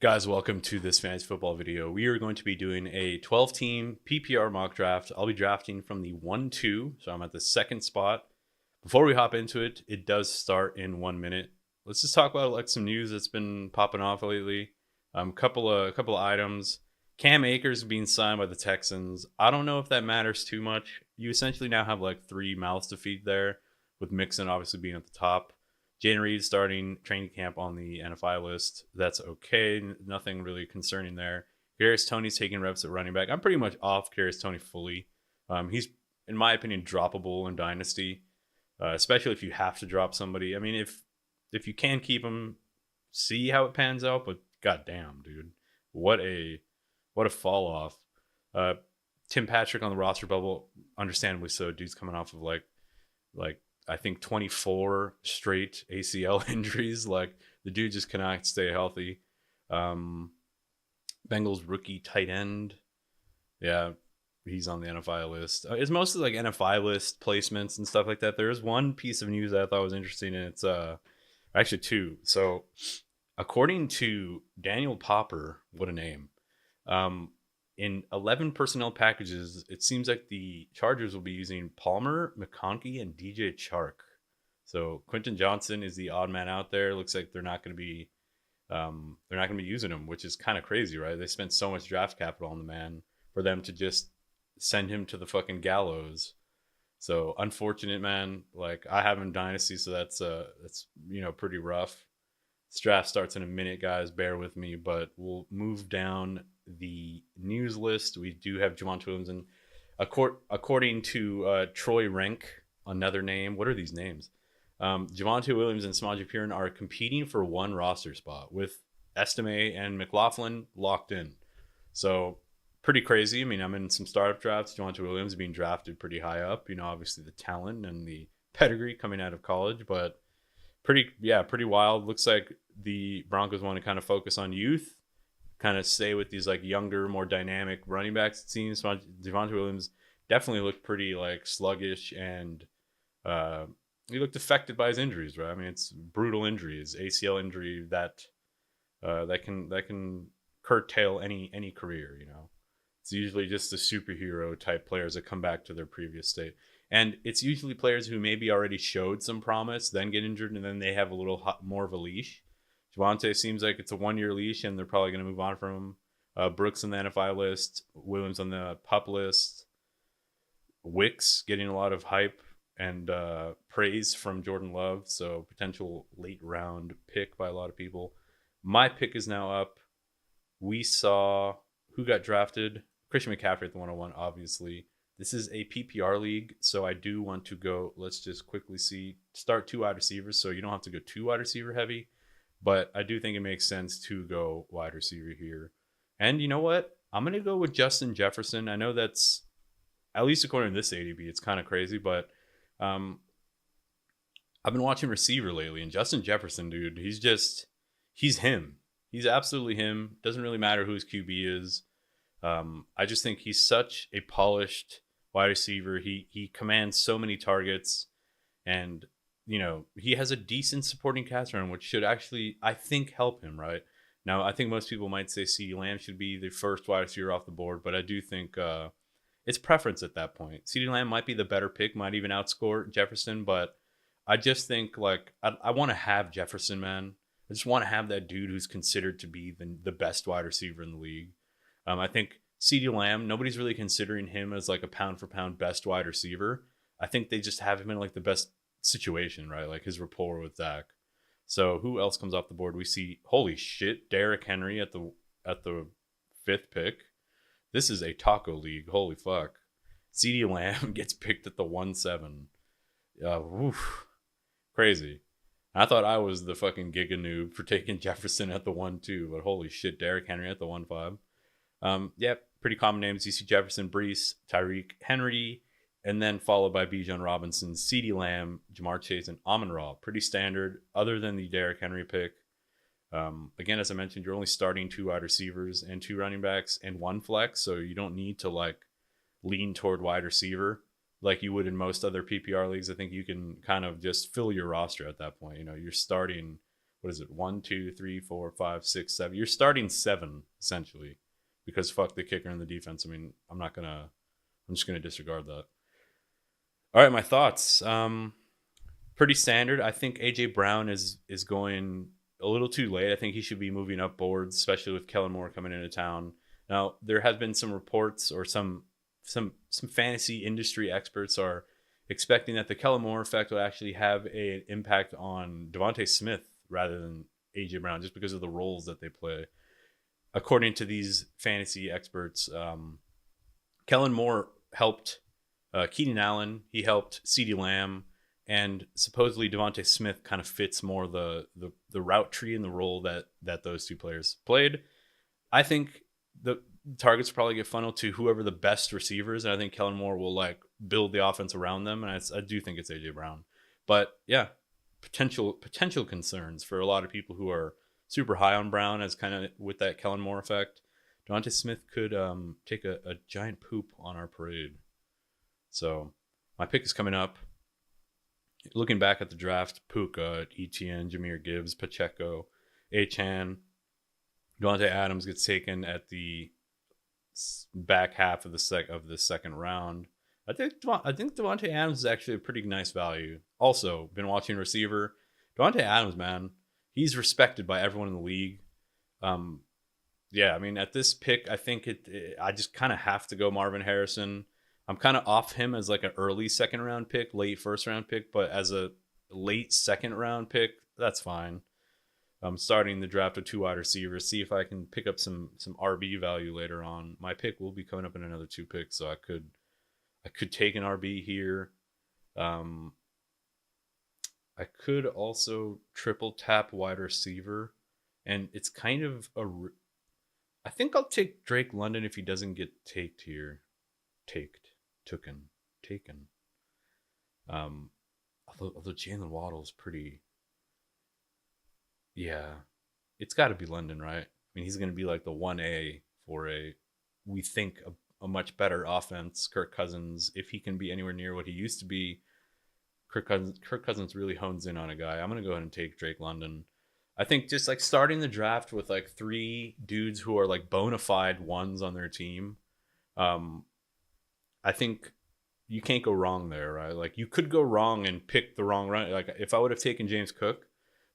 Guys, welcome to this fantasy football video. We are going to be doing a 12-team PPR mock draft. I'll be drafting from the 1-2, so I'm at the second spot. Before we hop into it, it does start in 1 minute. Let's just talk about some news that's been popping off lately. Couple of items. Cam Akers being signed by the Texans. I don't know if that matters too much. You essentially now have three mouths to feed there, with Mixon obviously being at the top. Jayden Reed starting training camp on the NFI list. That's okay. Nothing really concerning there. Kadarius Toney's taking reps at running back. I'm pretty much off Kadarius Toney fully. He's, in my opinion, droppable in Dynasty, especially if you have to drop somebody. I mean, if you can keep him, see how it pans out. But goddamn, dude, what a fall off. Tim Patrick on the roster bubble, understandably so. Dude's coming off of like I think 24 straight ACL injuries. Like, the dude just cannot stay healthy. Bengals rookie tight end. Yeah, he's on the NFI list. It's mostly like NFI list placements and stuff like that. There is one piece of news that I thought was interesting, and it's actually two. So according to Daniel Popper, what a name. In 11 personnel packages, it seems like the Chargers will be using Palmer, McConkey, and DJ Chark. So Quentin Johnson is the odd man out there. Looks like they're not going to be using him, which is kind of crazy, right? They spent so much draft capital on the man for them to just send him to the fucking gallows. So unfortunate, man. Like, I have him in Dynasty, so that's pretty rough. This draft starts in a minute, guys. Bear with me, but we'll move down the news list. We do have Javonte Williams, and according to Troy Renk, another name. What are these names? Javonte Williams and Samaje Perine are competing for one roster spot with Estime and McLaughlin locked in. So pretty crazy. I mean, I'm in some startup drafts. Javonte Williams being drafted pretty high up. Obviously the talent and the pedigree coming out of college, but pretty wild. Looks like the Broncos want to kind of focus on youth, kind of stay with these younger, more dynamic running backs. It seems Javonte Williams definitely looked pretty sluggish, and he looked affected by his injuries, right? I mean, it's brutal injuries, ACL injury that can curtail any career. It's usually just the superhero type players that come back to their previous state, and it's usually players who maybe already showed some promise, then get injured, and then they have a little more of a leash. Javonte seems like it's a 1-year leash, and they're probably going to move on from him. Brooks on the NFI list, Williams on the PUP list, Wicks getting a lot of hype and praise from Jordan Love, so potential late round pick by a lot of people. My pick is now up. We saw who got drafted. Christian McCaffrey at the 101, obviously. This is a PPR league, so I do want to go, let's just quickly start 2 wide receivers, so you don't have to go 2 wide receiver heavy. But I do think it makes sense to go wide receiver here. And you know what? I'm going to go with Justin Jefferson. I know that's, at least according to this ADP, it's kind of crazy, but I've been watching receiver lately, and Justin Jefferson, dude, he's him. He's absolutely him. Doesn't really matter who his QB is. I just think he's such a polished wide receiver. He commands so many targets, and he has a decent supporting cast around, which should actually, I think, help him, right? Now, I think most people might say CeeDee Lamb should be the first wide receiver off the board, but I do think it's preference at that point. CeeDee Lamb might be the better pick, might even outscore Jefferson, but I just think, I want to have Jefferson, man. I just want to have that dude who's considered to be the best wide receiver in the league. I think CeeDee Lamb, nobody's really considering him as a pound-for-pound best wide receiver. I think they just have him in the best situation, right? His rapport with Dak. So who else comes off the board? We see, holy shit, Derrick Henry at the 5th pick. This is a taco league. Holy fuck. CeeDee Lamb gets picked at the 1-7. Crazy. I thought I was the fucking giga noob for taking Jefferson at the 1-2, but holy shit, Derrick Henry at the 1-5. Pretty common names. You see Jefferson, Brees, Tyreek, Henry, and then followed by Bijan Robinson, CeeDee Lamb, Jamar Chase, and Amon-Ra. Pretty standard, other than the Derrick Henry pick. Again, as I mentioned, you're only starting 2 wide receivers and 2 running backs and 1 flex, so you don't need to lean toward wide receiver like you would in most other PPR leagues. I think you can kind of just fill your roster at that point. You're starting what is it? 1, 2, 3, 4, 5, 6, 7. You're starting 7 essentially, because fuck the kicker and the defense. I mean, I'm just gonna disregard that. All right, my thoughts. Pretty standard. I think AJ Brown is going a little too late. I think he should be moving up boards, especially with Kellen Moore coming into town. Now, there has been some reports, or some fantasy industry experts are expecting that the Kellen Moore effect will actually have an impact on Devontae Smith rather than AJ Brown, just because of the roles that they play. According to these fantasy experts, Kellen Moore helped Keenan Allen. He helped CeeDee Lamb. And supposedly Devontae Smith kind of fits more the route tree and the role that those two players played. I think the targets probably get funneled to whoever the best receivers, and I think Kellen Moore will like build the offense around them. And I do think it's AJ Brown, but yeah, potential concerns for a lot of people who are super high on Brown, as kind of with that Kellen Moore effect. Devontae Smith could take a giant poop on our parade. So my pick is coming up. Looking back at the draft, Puka, Etienne, Jahmyr Gibbs, Pacheco, Achane, Devontae Adams gets taken at the back half of the second round. I think Devontae Adams is actually a pretty nice value. Also, been watching receiver. Devontae Adams, man, he's respected by everyone in the league. Yeah, I mean, at this pick, I think I just kind of have to go Marvin Harrison. I'm kind of off him as like an early second round pick, late first round pick, but as a late second round pick, that's fine. I'm starting the draft with 2 wide receivers, see if I can pick up some RB value later on. My pick will be coming up in another 2 picks, so I could take an RB here. I could also triple tap wide receiver, and it's kind of I think I'll take Drake London if he doesn't get taken. Although Jalen Waddle is pretty, yeah, it's got to be London, right? I mean, he's going to be like the 1A for we think a much better offense. Kirk Cousins, if he can be anywhere near what he used to be, Kirk Cousins really hones in on a guy. I'm going to go ahead and take Drake London. I think just like starting the draft with like 3 dudes who are like bona fide ones on their team. I think you can't go wrong there, right? Like you could go wrong and pick the wrong run. Like if I would have taken James Cook,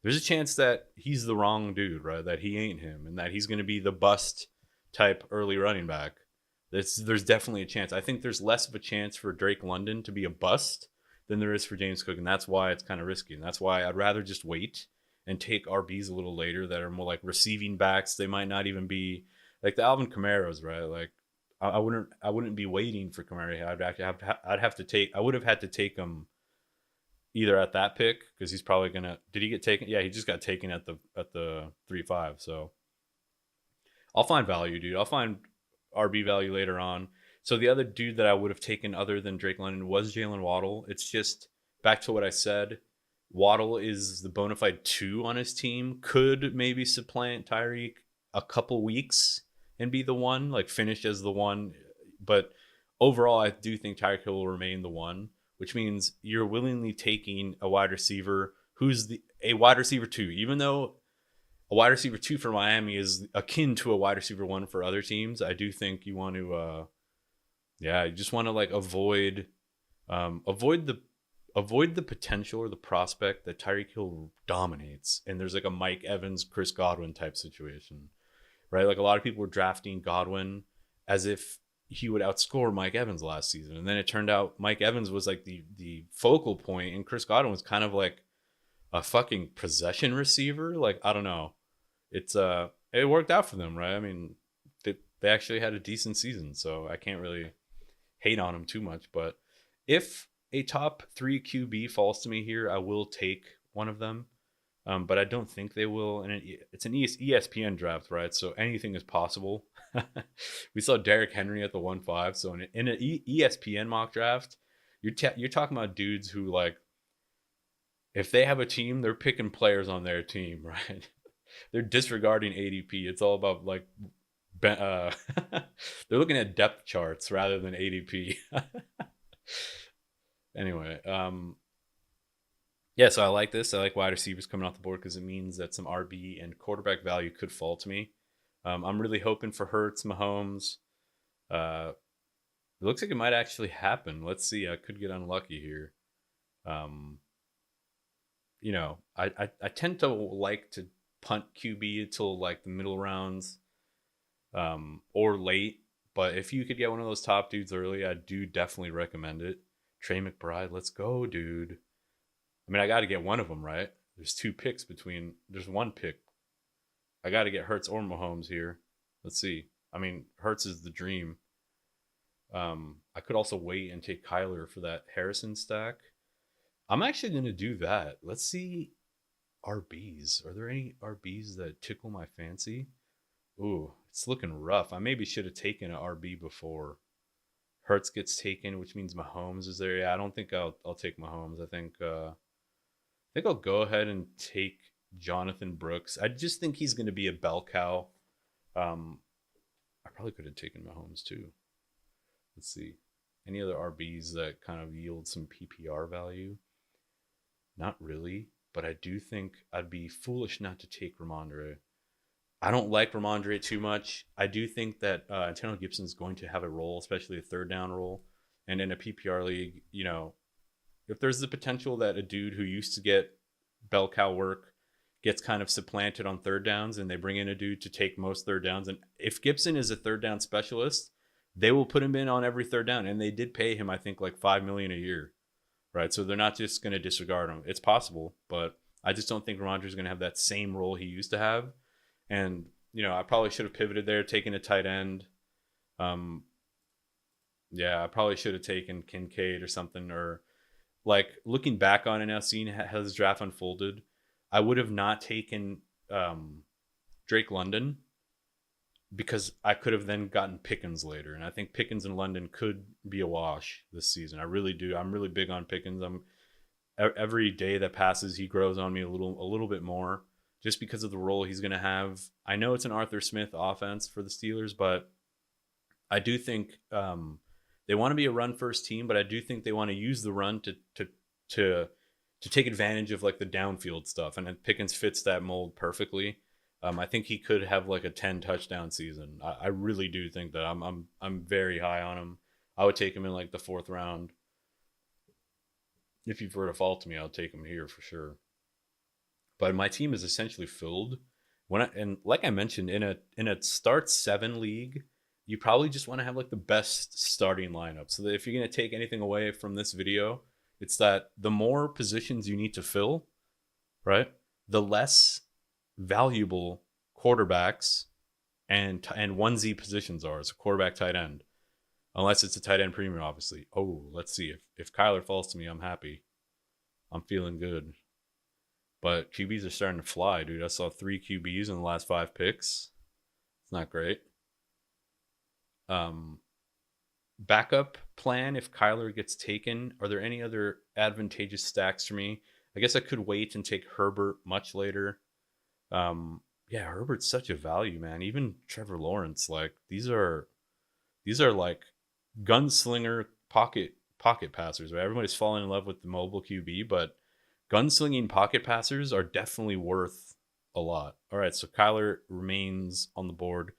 there's a chance that he's the wrong dude, right? That he ain't him, and that he's going to be the bust type early running back. There's definitely a chance. I think there's less of a chance for Drake London to be a bust than there is for James Cook, and that's why it's kind of risky. And that's why I'd rather just wait and take RBs a little later that are more like receiving backs. They might not even be like the Alvin Kamaras, right? Like I wouldn't be waiting for Kamara. I would have had to take him either at that pick, because he's probably gonna. Did he get taken? Yeah, he just got taken at the 3-5. So I'll find value, dude. I'll find RB value later on. So the other dude that I would have taken other than Drake London was Jalen Waddle. It's just back to what I said. Waddle is the bona fide 2 on his team. Could maybe supplant Tyreek a couple weeks and be the 1, like finish as the 1. But overall, I do think Tyreek Hill will remain the 1, which means you're willingly taking a wide receiver who's a wide receiver 2, even though a wide receiver 2 for Miami is akin to a wide receiver 1 for other teams. I do think you want to, you just want to like avoid the potential or the prospect that Tyreek Hill dominates and there's like a Mike Evans, Chris Godwin type situation. Right? Like a lot of people were drafting Godwin as if he would outscore Mike Evans last season. And then it turned out Mike Evans was like the focal point, and Chris Godwin was kind of like a fucking possession receiver. Like, I don't know. It worked out for them, right? I mean, they actually had a decent season, so I can't really hate on him too much. But if a top 3 QB falls to me here, I will take one of them. But I don't think they will. And it's an ESPN draft, right? So anything is possible. We saw Derrick Henry at the 1-5. So in an ESPN mock draft, you're talking about dudes who, like, if they have a team, they're picking players on their team, right? They're disregarding ADP. It's all about like, they're looking at depth charts rather than ADP. Anyway, Yeah, so I like this. I like wide receivers coming off the board because it means that some RB and quarterback value could fall to me. I'm really hoping for Hurts, Mahomes. Uh, it looks like it might actually happen. Let's see. I could get unlucky here. Um, I tend to like to punt QB until like the middle rounds, or late. But if you could get one of those top dudes early, I do definitely recommend it. Trey McBride, let's go, dude. I mean, I got to get one of them right. There's two picks between. There's one pick. I got to get Hurts or Mahomes here. Let's see. I mean, Hurts is the dream. I could also wait and take Kyler for that Harrison stack. I'm actually gonna do that. Let's see RBs. Are there any RBs that tickle my fancy? Ooh, it's looking rough. I maybe should have taken an RB before Hertz gets taken, which means Mahomes is there. Yeah, I don't think I'll take Mahomes. I think I'll go ahead and take Jonathan Brooks. I just think he's gonna be a bell cow. Um, I probably could have taken Mahomes too. Let's see. Any other RBs that kind of yield some PPR value? Not really, but I do think I'd be foolish not to take Ramondre. I don't like Ramondre too much. I do think that Antonio Gibson is going to have a role, especially a third down role. And in a PPR league, if there's the potential that a dude who used to get bell cow work gets kind of supplanted on third downs and they bring in a dude to take most third downs. And if Gibson is a third down specialist, they will put him in on every third down. And they did pay him, I think, like $5 million a year. Right. So they're not just going to disregard him. It's possible, but I just don't think Ramondre is going to have that same role he used to have. And, I probably should have pivoted there, taken a tight end. Yeah, I probably should have taken Kincaid or something, or like looking back on it now, seeing how this draft unfolded, I would have not taken Drake London because I could have then gotten Pickens later. And I think Pickens in London could be a wash this season. I really do. I'm really big on Pickens. Every day that passes, he grows on me a little bit more just because of the role he's going to have. I know it's an Arthur Smith offense for the Steelers, but I do think they want to be a run first team, but I do think they want to use the run to take advantage of like the downfield stuff. And Pickens fits that mold perfectly. I think he could have like a 10 touchdown season. I really do think that. I'm very high on him. I would take him in like the 4th round. If you were to fall to me, I'll take him here for sure. But my team is essentially filled. And like I mentioned, in a start 7 league, you probably just want to have like the best starting lineup. So that if you're going to take anything away from this video, it's that the more positions you need to fill, right, the less valuable quarterbacks and 1Z positions are. It's a quarterback, tight end, unless it's a tight end premium, obviously. Oh, let's see. If Kyler falls to me, I'm happy. I'm feeling good. But QBs are starting to fly, dude. I saw 3 QBs in the last 5 picks. It's not great. Backup plan if Kyler gets taken. Are there any other advantageous stacks for me? I guess I could wait and take Herbert much later. Yeah, Herbert's such a value, man. Even Trevor Lawrence, like these are like gunslinger pocket passers, right? Everybody's falling in love with the mobile QB, but gunslinging pocket passers are definitely worth a lot. All right, so Kyler remains on the board.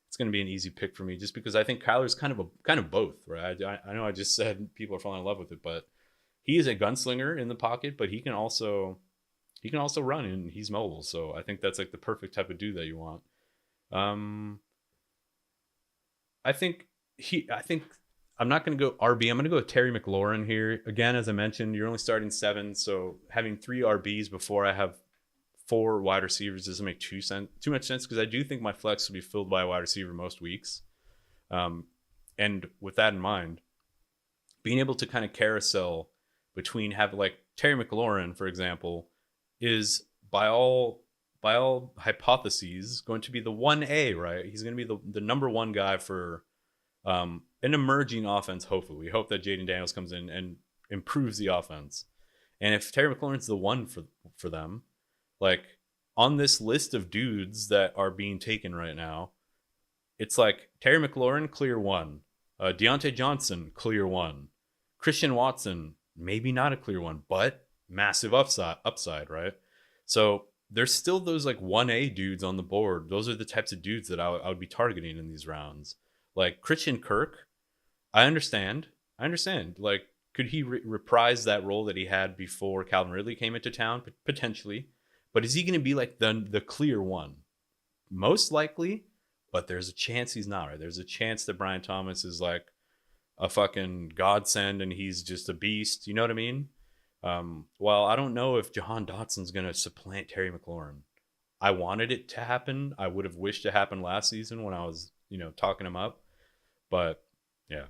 It's going to be an easy pick for me just because I think Kyler's kind of both, right? I know I just said people are falling in love with it, but he is a gunslinger in the pocket, but he can also run and he's mobile. So I think that's like the perfect type of dude that you want. I think I'm not going to go RB. I'm going to go with Terry McLaurin here. Again, as I mentioned, you're only starting 7. So having 3 RBs before I have 4 wide receivers doesn't make too much sense because I do think my flex will be filled by a wide receiver most weeks. And with that in mind, being able to kind of carousel between having like Terry McLaurin, for example, is by all hypotheses going to be the 1A, right? He's going to be the number 1 guy for an emerging offense. Hopefully, we hope that Jaden Daniels comes in and improves the offense. And if Terry McLaurin's the one for them, like on this list of dudes that are being taken right now, it's like Terry McLaurin, clear 1. Deontay Johnson, clear 1. Christian Watson, maybe not a clear 1, but massive upside, right? So there's still those like 1A dudes on the board. Those are the types of dudes that I would be targeting in these rounds. Like Christian Kirk, I understand. Like, could he reprise that role that he had before Calvin Ridley came into town? Potentially. But is he going to be like the clear one? Most likely, but there's a chance he's not, right? There's a chance that Brian Thomas is like a fucking godsend and he's just a beast. You know what I mean? Well, I don't know if Jahan Dotson's going to supplant Terry McLaurin. I wanted it to happen. I would have wished it happened last season when I was, talking him up. But yeah.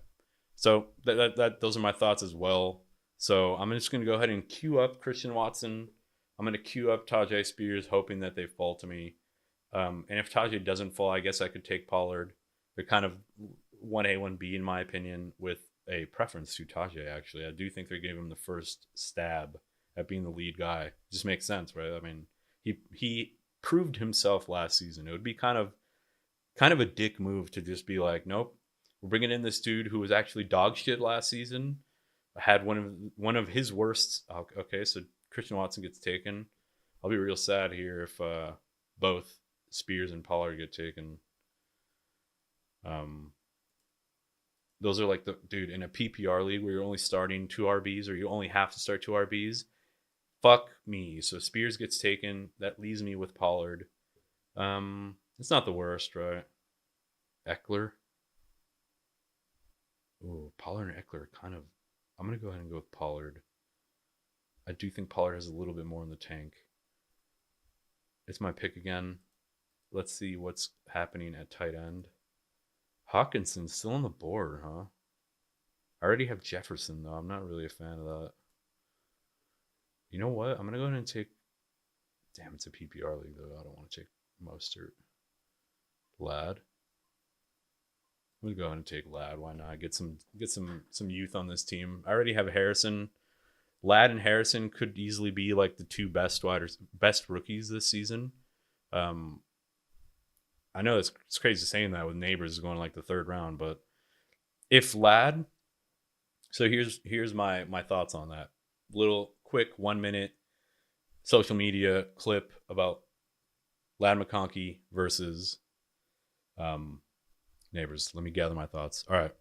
So those are my thoughts as well. So I'm just going to go ahead and queue up Christian Watson. I'm going to queue up Tajay Spears, hoping that they fall to me. And if Tajay doesn't fall, I guess I could take Pollard. They're kind of 1A, 1B in my opinion, with a preference to Tajay, actually. I do think they're giving him the first stab at being the lead guy. It just makes sense, right? I mean, he proved himself last season. It would be kind of a dick move to just be like, nope, we're bringing in this dude who was actually dog shit last season. Had one of his worst. Okay, so Christian Watson gets taken. I'll be real sad here if both Spears and Pollard get taken. Those are like dude, in a PPR league where you're only starting 2 RBs or you only have to start 2 RBs. Fuck me. So Spears gets taken. That leaves me with Pollard. It's not the worst, right? Eckler. Ooh, Pollard and Eckler kind of. I'm gonna go ahead and go with Pollard. I do think Pollard has a little bit more in the tank. It's my pick again. Let's see what's happening at tight end. Hawkinson's still on the board, huh? I already have Jefferson, though. I'm not really a fan of that. You know what? I'm going to go ahead and take... Damn, it's a PPR league, though. I don't want to take Mostert. Lad. I'm going to go ahead and take Lad. Why not? Get some youth on this team. I already have Harrison. Lad and Harrison could easily be like the 2 best rookies this season. I know it's crazy saying that with Neighbors going like the 3rd round, but if Lad, so here's my thoughts on that. Little quick 1-minute social media clip about Lad McConkey versus Neighbors. Let me gather my thoughts. All right.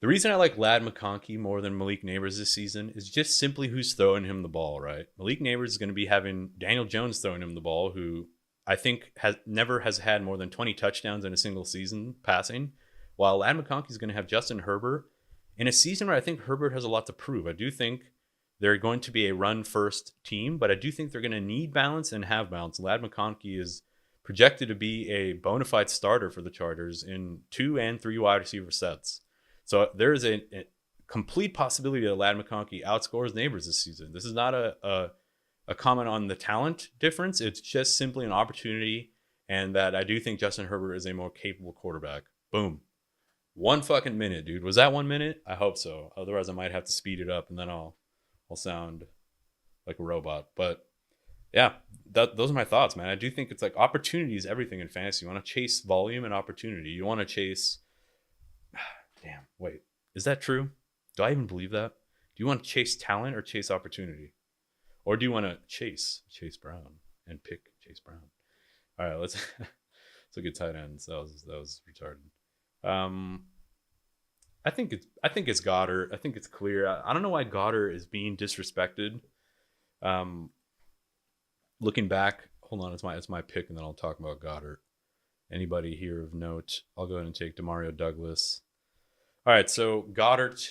The reason I like Lad McConkey more than Malik Neighbors this season is just simply who's throwing him the ball, right? Malik Neighbors is going to be having Daniel Jones throwing him the ball, who I think never has had more than 20 touchdowns in a single season passing, while Lad McConkey is going to have Justin Herbert in a season where I think Herbert has a lot to prove. I do think they're going to be a run-first team, but I do think they're going to need balance and have balance. Lad McConkey is projected to be a bona fide starter for the Chargers in 2 and 3 wide receiver sets. So there is a complete possibility that Lad McConkey outscores Neighbors this season. This is not a comment on the talent difference. It's just simply an opportunity, and that I do think Justin Herbert is a more capable quarterback. Boom. 1 fucking minute, dude. Was that 1 minute? I hope so. Otherwise, I might have to speed it up, and then I'll sound like a robot. But yeah, those are my thoughts, man. I do think it's like opportunity is everything in fantasy. You want to chase volume and opportunity. You want to chase... Damn, wait. Is that true? Do I even believe that? Do you want to chase talent or chase opportunity? Or do you want to chase Brown and pick Chase Brown? All right, let's look at tight ends. That was retarded. I think it's Goddard. I think it's clear. I don't know why Goddard is being disrespected. Looking back, hold on, it's my pick, and then I'll talk about Goddard. Anybody here of note? I'll go ahead and take Demario Douglas. All right, so Goddard.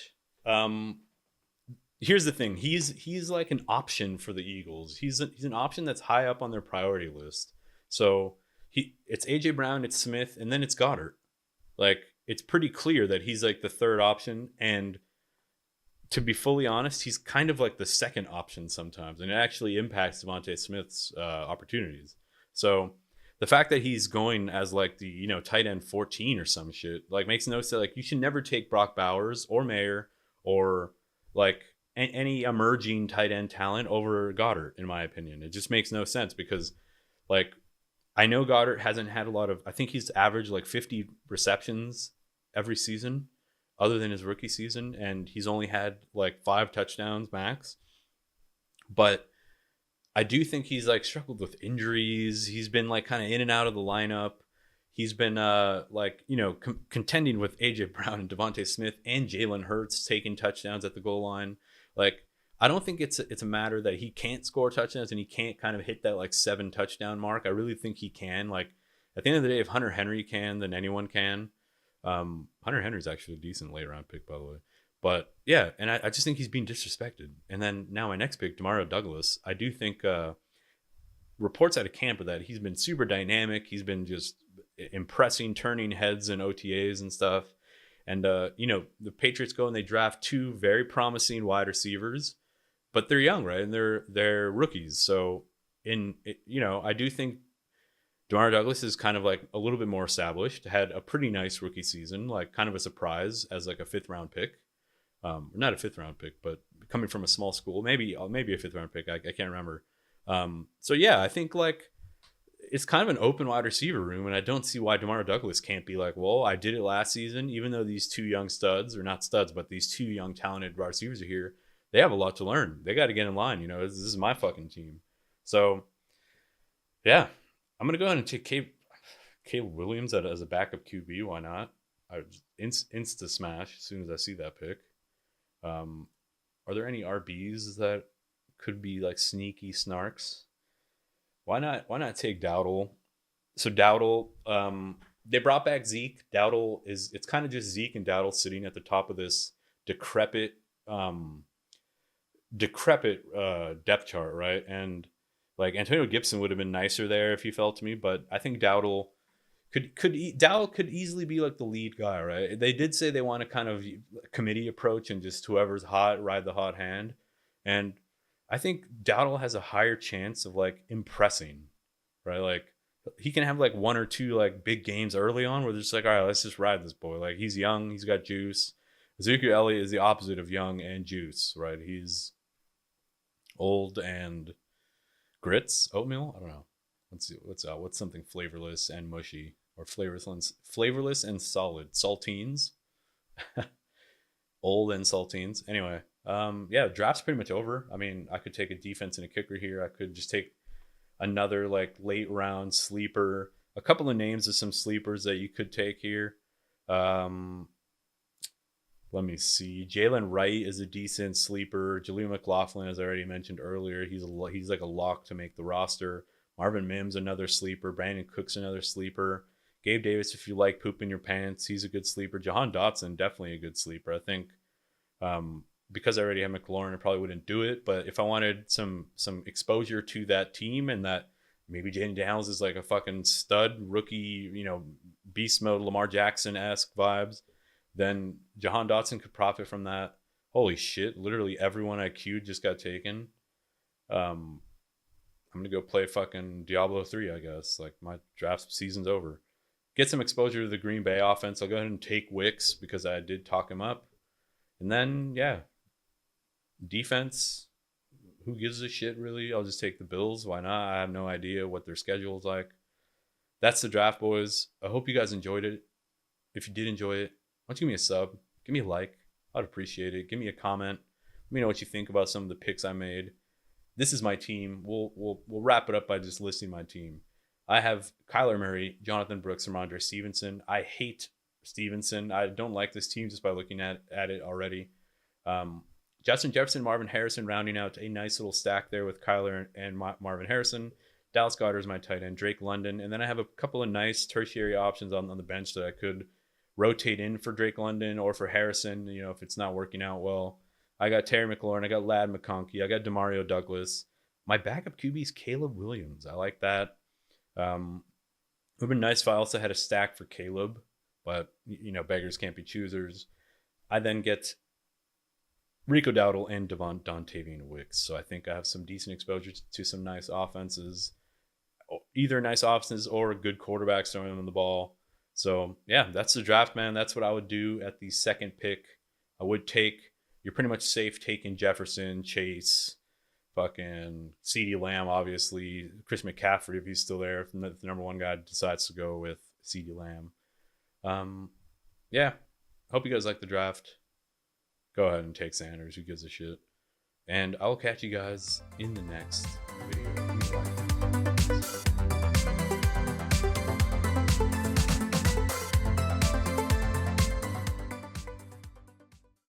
Here's the thing. He's like an option for the Eagles. He's an option that's high up on their priority list. So it's AJ Brown, it's Smith, and then it's Goddard. Like, it's pretty clear that he's like the 3rd option. And to be fully honest, he's kind of like the 2nd option sometimes, and it actually impacts Devontae Smith's opportunities. So the fact that he's going as like the tight end 14 or some shit like makes no sense. Like, you should never take Brock Bowers or Mayer or like any emerging tight end talent over Goddard, in my opinion. It just makes no sense because, like, I know Goddard hasn't had a lot of... I think he's averaged like 50 receptions every season other than his rookie season, and he's only had like 5 touchdowns max. But I do think he's like struggled with injuries. He's been like kind of in and out of the lineup. He's been like, contending with AJ Brown and Devontae Smith and Jalen Hurts taking touchdowns at the goal line. Like, I don't think it's a matter that he can't score touchdowns and he can't kind of hit that like 7 touchdown mark. I really think he can. Like, at the end of the day, if Hunter Henry can, then anyone can. Hunter Henry's actually a decent late round pick, by the way. But yeah, and I just think he's being disrespected. And then now my next pick, Demario Douglas, I do think reports out of camp are that he's been super dynamic. He's been just impressing, turning heads in OTAs and stuff. And the Patriots go and they draft 2 very promising wide receivers, but they're young, right? And they're rookies. So I do think Demario Douglas is kind of like a little bit more established, had a pretty nice rookie season, like kind of a surprise as like a 5th round pick. Not a 5th round pick, but coming from a small school, maybe a 5th round pick. I can't remember. So yeah, I think like it's kind of an open wide receiver room, and I don't see why Demario Douglas can't be like, well, I did it last season, even though these 2 young studs, or not studs, but these 2 young talented wide receivers are here. They have a lot to learn. They got to get in line. This is my fucking team. So yeah, I'm gonna go ahead and take Caleb Williams as a backup QB. Why not? I insta smash as soon as I see that pick. Are there any RBs that could be like sneaky snarks? Why not take Dowdle? So Dowdle, they brought back Zeke. It's kind of just Zeke and Dowdle sitting at the top of this decrepit depth chart, right? And like Antonio Gibson would have been nicer there if he fell to me, but I think Dowdle could easily be like the lead guy, right? They did say they want a kind of committee approach and just whoever's hot, ride the hot hand. And I think Dowdle has a higher chance of like impressing, right? Like he can have like 1 or 2 like big games early on where they're just like, all right, let's just ride this boy. Like he's young, he's got juice. Ezekiel Elliott is the opposite of young and juice, right? He's old and grits, oatmeal. I don't know. Let's see what's something flavorless and mushy, or flavorless and solid. Saltines. Old and saltines. Anyway, yeah, draft's pretty much over. I mean, I could take a defense and a kicker here. I could just take another like late round sleeper. A couple of names of some sleepers that you could take here. Let me see. Jalen Wright is a decent sleeper. Jaleel McLaughlin, as I already mentioned earlier, he's like a lock to make the roster. Marvin Mims, another sleeper. Brandon Cooks, another sleeper. Gabe Davis, if you like pooping your pants, he's a good sleeper. Jahan Dotson, definitely a good sleeper. I think because I already have McLaurin, I probably wouldn't do it. But if I wanted some exposure to that team, and that maybe Jaden Daniels is like a fucking stud rookie, beast mode Lamar Jackson-esque vibes, then Jahan Dotson could profit from that. Holy shit, literally everyone I queued just got taken. I'm going to go play fucking Diablo 3, I guess. Like, my draft season's over. Get some exposure to the Green Bay offense. I'll go ahead and take Wicks because I did talk him up. And then, yeah, defense, who gives a shit, really? I'll just take the Bills. Why not? I have no idea what their schedule is like. That's the draft, boys. I hope you guys enjoyed it. If you did enjoy it, why don't you give me a sub? Give me a like. I'd appreciate it. Give me a comment. Let me know what you think about some of the picks I made. This is my team. We'll wrap it up by just listing my team. I have Kyler Murray, Jonathan Brooks, and Ramondre Stevenson. I hate Stevenson. I don't like this team just by looking at it already. Justin Jefferson, Marvin Harrison rounding out a nice little stack there with Kyler and Marvin Harrison. Dallas Goedert is my tight end. Drake London. And then I have a couple of nice tertiary options on the bench that I could rotate in for Drake London or for Harrison, if it's not working out well. I got Terry McLaurin. I got Ladd McConkey. I got Demario Douglas. My backup QB is Caleb Williams. I like that. It would have been nice if I also had a stack for Caleb, but, beggars can't be choosers. I then get Rico Dowdle and Dontavian Wicks. So I think I have some decent exposure to some nice offenses, either nice offenses or good quarterbacks throwing them the ball. So, yeah, that's the draft, man. That's what I would do at the second pick. You're pretty much safe taking Jefferson, Chase, fucking CeeDee Lamb, obviously. Chris McCaffrey, if he's still there, if the number one guy decides to go with CeeDee Lamb. Yeah, hope you guys like the draft. Go ahead and take Sanders. Who gives a shit? And I'll catch you guys in the next video.